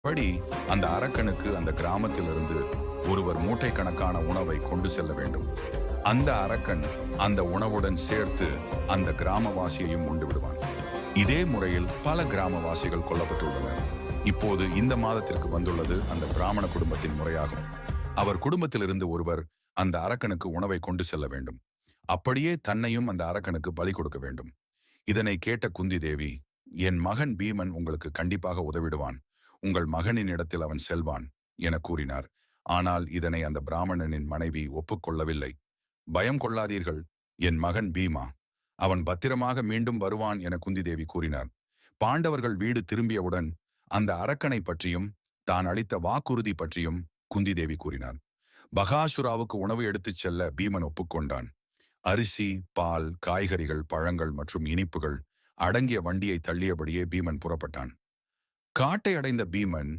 படி அந்த அரக்கனுக்கு அந்த கிராமத்திலிருந்து ஒருவர் மூட்டை கணக்கான உணவை கொண்டு செல்ல வேண்டும். அந்த அரக்கன் அந்த உணவுடன் சேர்த்து அந்த கிராமவாசியையும் உண்டு விடுவான். இதே முறையில் பல கிராமவாசிகள் கொல்லப்பட்டுள்ளனர். இப்போது இந்த மாதத்திற்கு வந்துள்ளது அந்த பிராமண குடும்பத்தின் முறையாகும். அவர் குடும்பத்திலிருந்து ஒருவர் அந்த அரக்கனுக்கு உணவை கொண்டு செல்ல வேண்டும். அப்படியே தன்னையும் அந்த அரக்கனுக்கு பலி கொடுக்க வேண்டும். இதனை கேட்ட குந்தி தேவி, என் மகன் பீமன் உங்களுக்கு கண்டிப்பாக உதவிடுவான். உங்கள் மகனின் இடத்தில் அவன் செல்வான் என கூறினார். ஆனால் இதனை அந்த பிராமணனின் மனைவி ஒப்புக்கொள்ளவில்லை. பயம் கொள்ளாதீர்கள், என் மகன் பீமா, அவன் பத்திரமாக மீண்டும் வருவான் என குந்தி தேவி கூறினார். பாண்டவர்கள் வீடு திரும்பியவுடன் அந்த அரக்கனை பற்றியும் தான் அளித்த வாக்குறுதி பற்றியும் குந்தி தேவி கூறினார். பகாசுராவுக்கு உணவு எடுத்துச் செல்ல பீமன் ஒப்புக்கொண்டான். அரிசி, பால், காய்கறிகள், பழங்கள் மற்றும் இனிப்புகள் அடங்கிய வண்டியை தள்ளியபடியே பீமன் புறப்பட்டான். காட்டை அடைந்த பீமன்